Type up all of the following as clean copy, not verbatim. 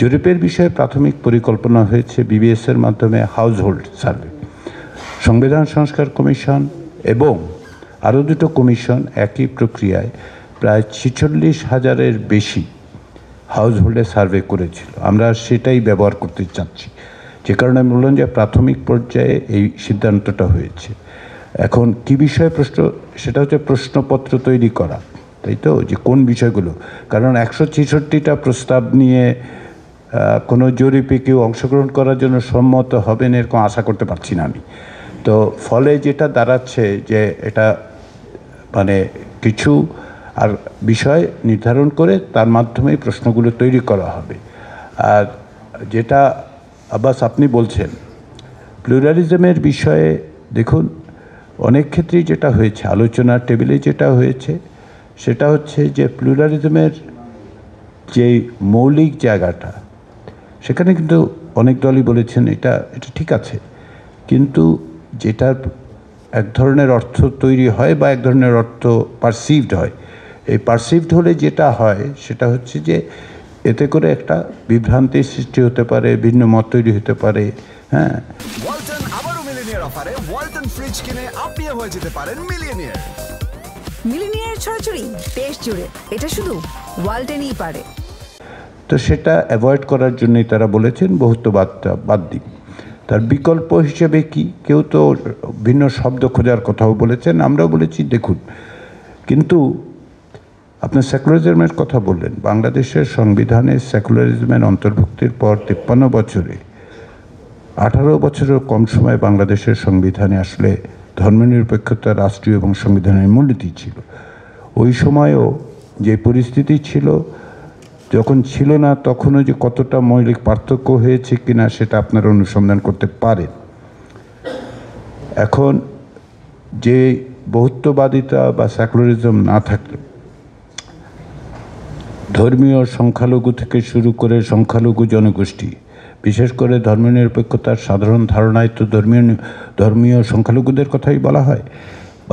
জরিপের বিষয়ে প্রাথমিক পরিকল্পনা হয়েছে বিবিএসের মাধ্যমে হাউসহোল্ড সার্ভে। সংবিধান সংস্কার কমিশন এবং আরও দুটো কমিশন একই প্রক্রিয়ায় প্রায় 46,000-এর বেশি হাউসহোল্ডে সার্ভে করেছিল। আমরা সেটাই ব্যবহার করতে চাচ্ছি, যে কারণে আমি বললাম যে প্রাথমিক পর্যায়ে এই সিদ্ধান্তটা হয়েছে। এখন কি বিষয়ে সেটা হচ্ছে প্রশ্নপত্র তৈরি করা, তাই তো, যে কোন বিষয়গুলো, কারণ 166টা প্রস্তাব নিয়ে কোনো জরিপে কেউ অংশগ্রহণ করার জন্য সম্মত হবেন এরকম আশা করতে পারছি না আমি। তো ফলে যেটা দাঁড়াচ্ছে যে এটা মানে কিছু আর বিষয় নির্ধারণ করে তার মাধ্যমেই প্রশ্নগুলো তৈরি করা হবে। আর যেটা আব্বাস আপনি বলছেন প্লুরালিজমের বিষয়ে, দেখুন অনেক ক্ষেত্রেই যেটা হয়েছে আলোচনার টেবিলে যেটা হয়েছে সেটা হচ্ছে যে প্লুরালিজমের যে মৌলিক জায়গাটা সেখানে কিন্তু অনেক দলই বলেছেন এটা ঠিক আছে, কিন্তু যেটার এক ধরনের অর্থ তৈরি হয় বা এক ধরনের অর্থ পারসিভড হয়, এই পারসিভড হলে যেটা হয় সেটা হচ্ছে যে এতে করে একটা বিভ্রান্তির সৃষ্টি হতে পারে, ভিন্ন মত তৈরি হতে পারে। হ্যাঁ, ওয়ালটন আবারও মিলিনিয়ার অফারে ওয়ালটন ফ্রিজ কিনে আপনিও হয়ে যেতে পারেন মিলিয়নিয়ার। মিলিনিয়ার ছড়াছড়ি দেশ জুড়ে, এটা শুধু ওয়ালটনই পারে। তো সেটা অ্যাভয়েড করার জন্যই তারা বলেছেন বহুত্ববাদটা বাদ দিন। তার বিকল্প হিসেবে কি, কেউ তো ভিন্ন শব্দ খোঁজার কথাও বলেছেন, আমরাও বলেছি দেখুন, কিন্তু আপনার সেকুলারিজমের কথা বললেন। বাংলাদেশের সংবিধানে সেকুলারিজমের অন্তর্ভুক্তির পর 53 বছরে 18 বছরের কম সময়ে বাংলাদেশের সংবিধানে আসলে ধর্মনিরপেক্ষতা রাষ্ট্রীয় এবং সংবিধানের মূলনীতি ছিল। ওই সময়ও যে পরিস্থিতি ছিল, যখন ছিল না তখনও যে কতটা মৌলিক পার্থক্য হয়েছে কিনা সেটা আপনারা অনুসন্ধান করতে পারেন। এখন যে বহুত্ববাদিতা বা সেকুলারিজম না থাকলে ধর্মীয় সংখ্যালঘু থেকে শুরু করে সংখ্যালঘু জনগোষ্ঠী, বিশেষ করে ধর্মনিরপেক্ষতার সাধারণ ধারণায় তো ধর্মীয় সংখ্যালঘুদের কথাই বলা হয়।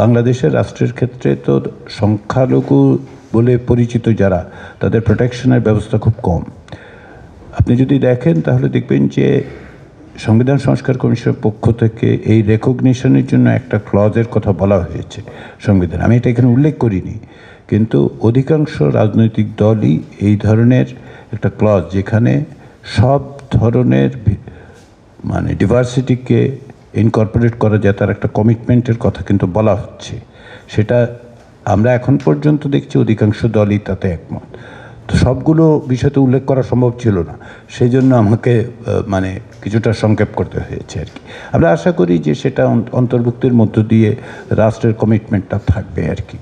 বাংলাদেশের রাষ্ট্রের ক্ষেত্রে তো সংখ্যালঘু বলে পরিচিত যারা, তাদের প্রোটেকশনের ব্যবস্থা খুব কম। আপনি যদি দেখেন তাহলে দেখবেন যে সংবিধান সংস্কার কমিশনের পক্ষ থেকে এই রেকগনিশনের জন্য একটা ক্লজের কথা বলা হয়েছে সংবিধান। আমি এটা এখানে উল্লেখ করিনি, কিন্তু অধিকাংশ রাজনৈতিক দলই এই ধরনের একটা ক্লজ, যেখানে সব ধরনের মানে ডিভার্সিটিকে ইনকর্পোরেট করা যায়, তার একটা কমিটমেন্টের কথা কিন্তু বলা হচ্ছে। সেটা আমরা এখন পর্যন্ত দেখছি অধিকাংশ দলই তাতে একমত। তো সবগুলো বিষয়তে উল্লেখ করা সম্ভব ছিল না, সেই জন্য আমাকে মানে কিছুটা সংক্ষেপ করতে হয়েছে আর কি। আমরা আশা করি যে সেটা অন্তর্ভুক্তির মধ্য দিয়ে রাষ্ট্রের কমিটমেন্টটা থাকবে আর কি।